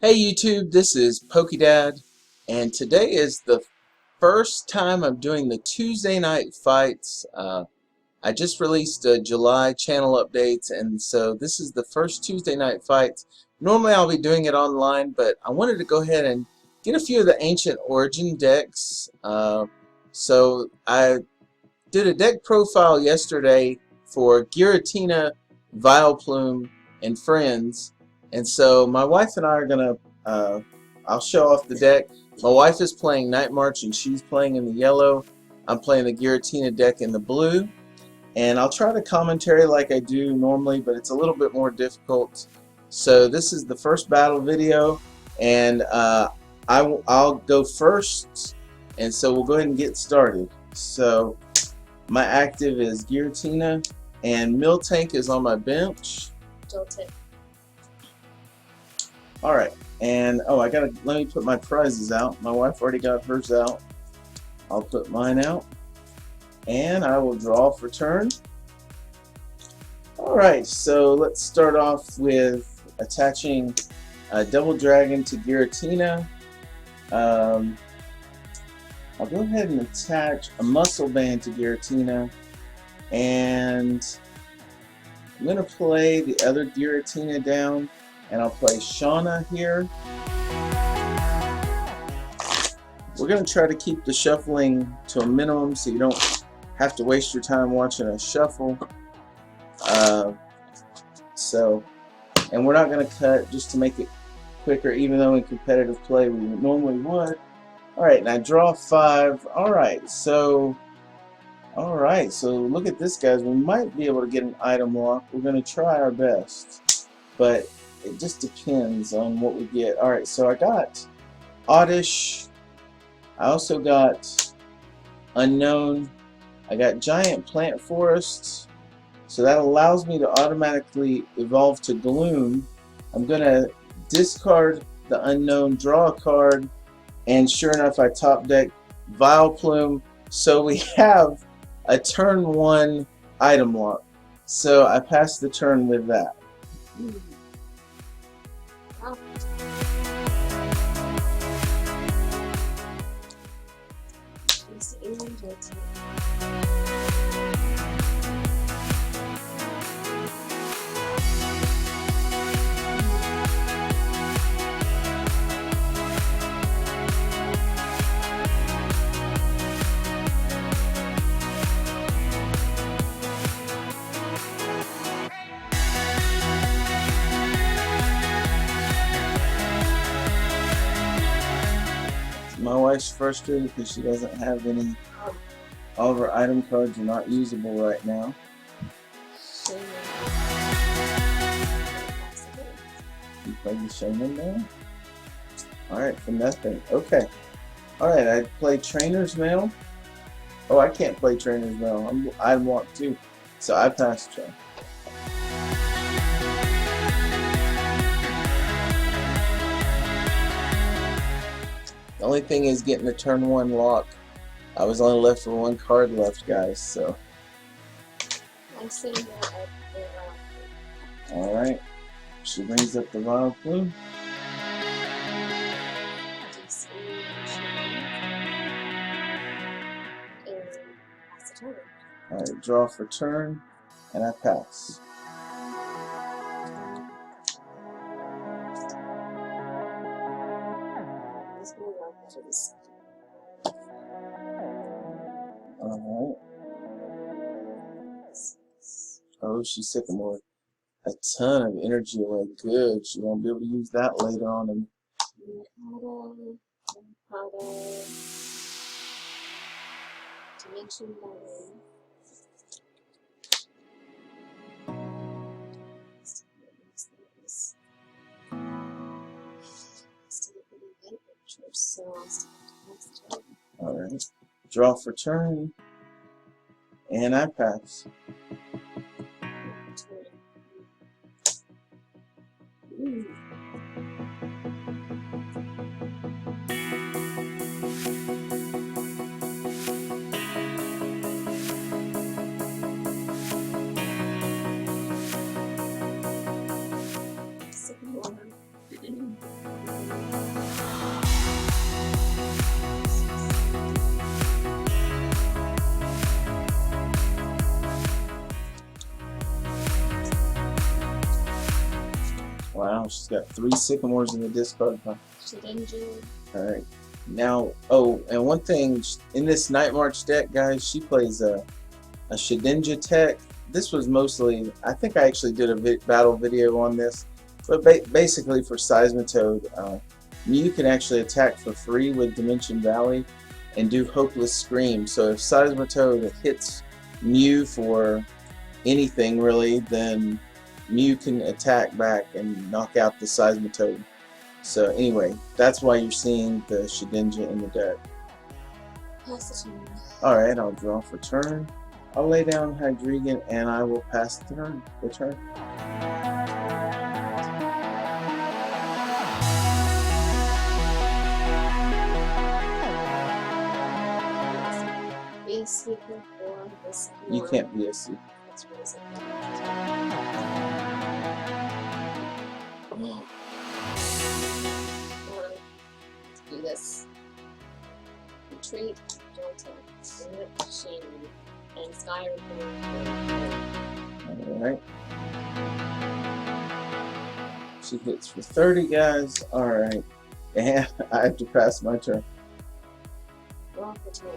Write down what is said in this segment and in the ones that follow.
Hey YouTube, this is PokeDad, and today is the first time I'm doing the Tuesday night fights. I just released July channel updates, and so this is the first Tuesday night fights. Normally I'll be doing it online, but I wanted to go ahead and get a few of the ancient origin decks. So I did a deck profile yesterday for Giratina Vileplume and friends, and so my wife and I are gonna I'll show off the deck. My wife is playing Night March and she's playing in the yellow. I'm playing the Giratina deck in the blue, and I'll try to commentary like I do normally, but it's a little bit more difficult. So this is the first battle video, and I'll go first, and so we'll go ahead and get started. So my active is Giratina, and Miltank is on my bench. Jolted. Alright, and let me put my prizes out. My wife already got hers out. I'll put mine out, and I will draw for turn. Alright, so let's start off with attaching a Double Dragon to Giratina. I'll go ahead and attach a Muscle Band to Giratina, and I'm going to play the other Giratina down, and I'll play Shauna here. We're going to try to keep the shuffling to a minimum so you don't have to waste your time watching a shuffle. And we're not going to cut just to make it quicker, even though in competitive play we normally would. Alright, and I draw 5. Alright, so look at this, guys. We might be able to get an item lock. We're going to try our best, but it just depends on what we get. Alright, so I got Oddish. I also got Unknown. I got Giant Plant Forest, so that allows me to automatically evolve to Gloom. I'm going to discard the Unknown, draw a card, and sure enough I top deck Vileplume, so we have a turn 1 item lock. So I passed the turn with that. Wow. My wife's frustrated because she doesn't have any. All of her item cards are not usable right now. You played the Shaman now? Alright, for nothing. Okay. Alright, I played Trainer's Mail. Oh, I can't play Trainer's Mail. I'm item locked too. So I passed turn. The only thing is getting the turn 1 lock. I was only left with 1 card left, guys, so. I'm sitting there at the Alright. She brings up the Vileplume. Alright, draw for turn, and I pass. Alright. Oh, she sycamore a ton of energy away. Good. She won't be able to use that later on. And Dimension Button. alright. Draw for turn, and I pass. Wow, she's got 3 sycamores in the discard pile. Shedinja. Alright. Now, oh, and one thing, in this Night March deck, guys, she plays a Shedinja tech. This was mostly, I think I actually did a battle video on this, but basically for Seismitoad, Mew can actually attack for free with Dimension Valley and do Hopeless Scream. So if Seismitoad hits Mew for anything really, then Mew can attack back and knock out the Seismitoad. So anyway, that's why you're seeing the Shedinja in the deck. Pass the turn. Alright, I'll draw for turn. I'll lay down Hydreigon and I will pass the turn. Be a secret for this. You can't be a secret. That's what is it? Let's do this. Retreat, Delta, Limit, Sheen, and Sky Alright. She hits for 30, guys. Alright. And I have to pass my turn. Draw for turn.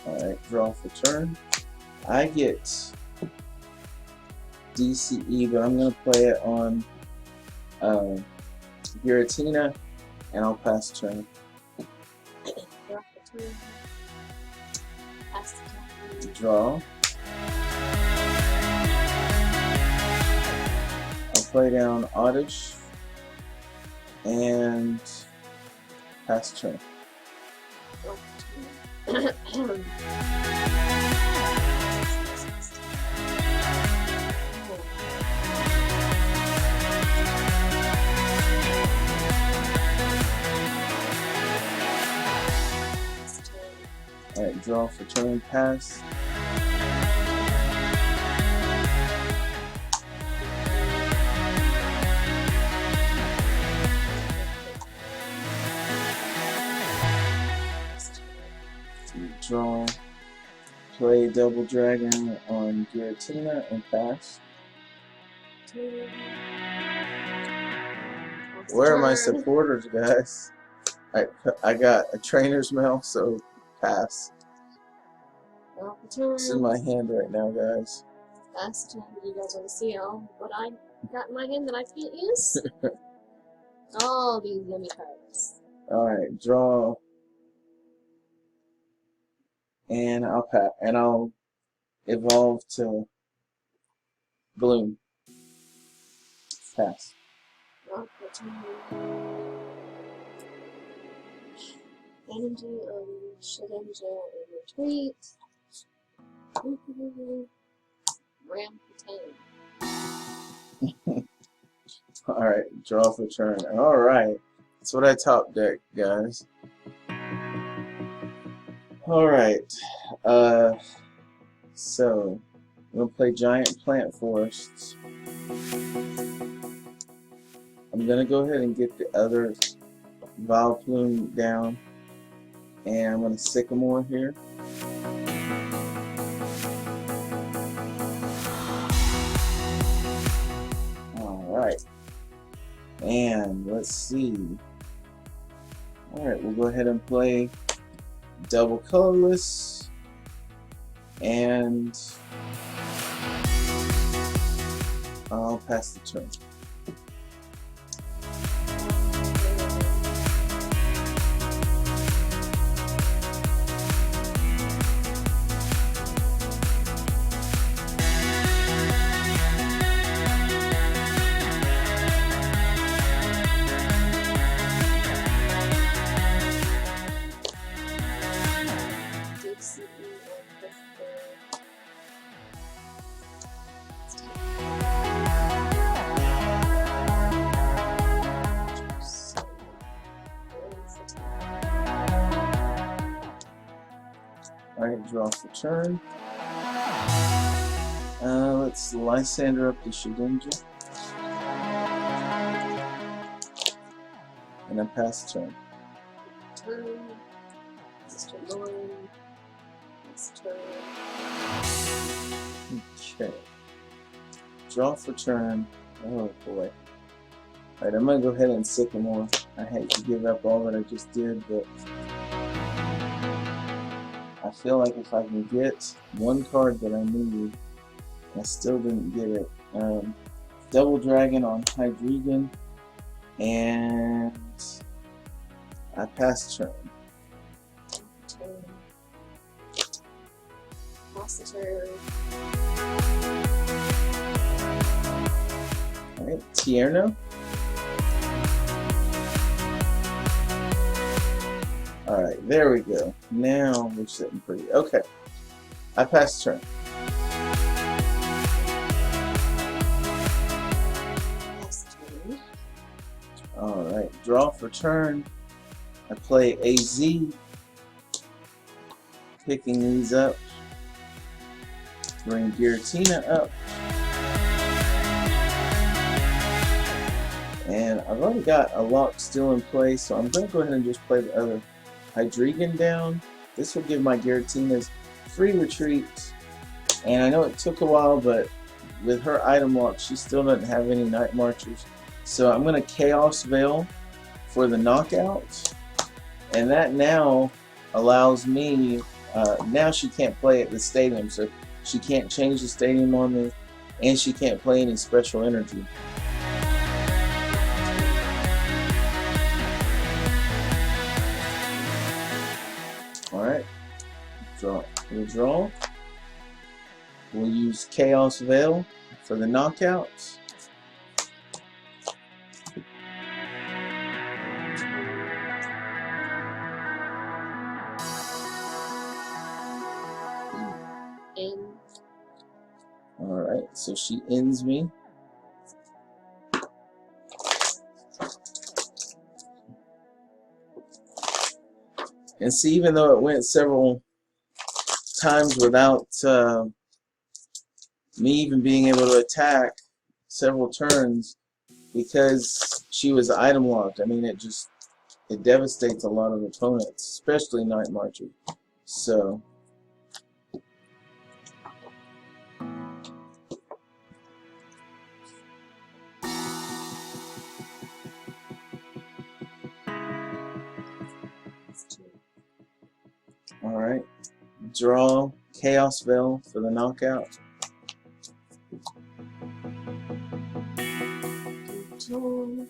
Alright, draw for turn. I get DCE, but I'm going to play it on Giratina, and I'll pass turn. Draw for turn. Pass the turn. Draw. I'll play down Oddish and pass turn. Draw for turn. Alright, draw for turn, pass. Draw. Play Double Dragon on Giratina and pass. Where are my supporters, guys? I got a trainer's mail, so pass. This is my hand right now, guys. Pass the turn. You guys want to see what I got in my hand that I can't use? All these yummy cards. Alright, draw. And I'll evolve to Bloom. Pass. Draw for turn. Energy on Shedinja and retreat. Ram for 10. Alright, draw for turn. Alright. That's what I top deck, guys. Alright. So I'm gonna play Giant Plant Forests. I'm gonna go ahead and get the other Vileplume down. And I'm going to Sycamore here. Alright. And let's see. Alright, we'll go ahead and play Double Colorless. And I'll pass the turn. Alright, draw for turn. Let's Lysander up the Shedinja. And I pass turn. Turn. Mr. Lord. This turn. Okay. Draw for turn. Oh boy. Alright, I'm gonna go ahead and Sycamore. I hate to give up all that I just did, but I feel like if I can get one card that I need, I still didn't get it. Double Dragon on Hydreigon, and I pass turn. Turn. Pass the turn. Alright, Tierno. Alright, there we go. Now we're sitting pretty. Okay. I pass turn. Pass the turn. Alright, draw for turn. I play AZ. Picking these up. Bring Giratina up. And I've already got a lock still in place, so I'm going to go ahead and just play the other Hydreigon down. This will give my Giratinas free retreat. And I know it took a while, but with her item lock, she still doesn't have any Night Marchers. So I'm going to Chaos Veil for the knockout. And that now allows me, now she can't play at the stadium, so she can't change the stadium on me, and she can't play any special energy. Alright, we'll draw. We'll use Chaos Veil for the knockouts. End. Alright, so she ends me. And see, even though it went several times without me even being able to attack several turns, because she was item locked, I mean, it devastates a lot of opponents, especially Night Marcher. So alright, draw Chaos Veil for the knockout. Turn.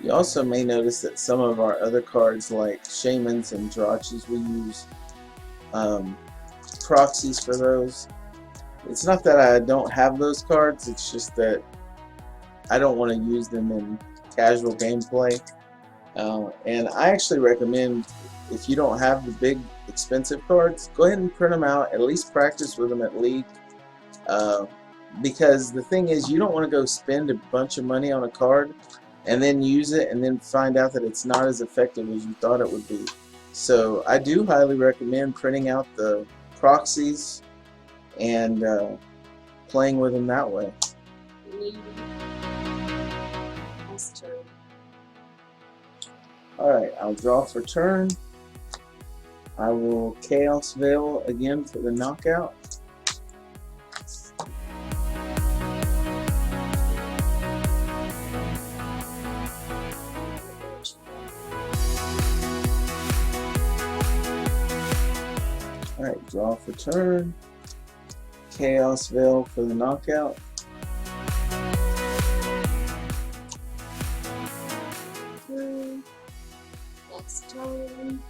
You also may notice that some of our other cards, like Shamans and Drachis, we use proxies for those. It's not that I don't have those cards, it's just that I don't want to use them in casual gameplay. And I actually recommend, if you don't have the big expensive cards, go ahead and print them out, at least practice with them at League. Because the thing is, you don't want to go spend a bunch of money on a card and then use it and then find out that it's not as effective as you thought it would be. So I do highly recommend printing out the proxies and playing with them that way. Alright, I'll draw for turn. I will Chaos Veil again for the knockout. Draw for turn. Chaos Veil for the knockout. Next turn.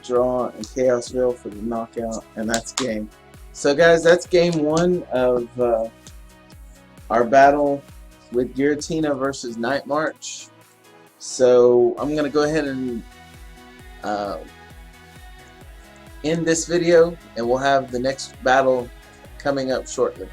Draw and Chaos Veil for the knockout, and that's game. So guys, that's game one of our battle with Giratina versus Night March. So I'm gonna go ahead and end this video, and we'll have the next battle coming up shortly.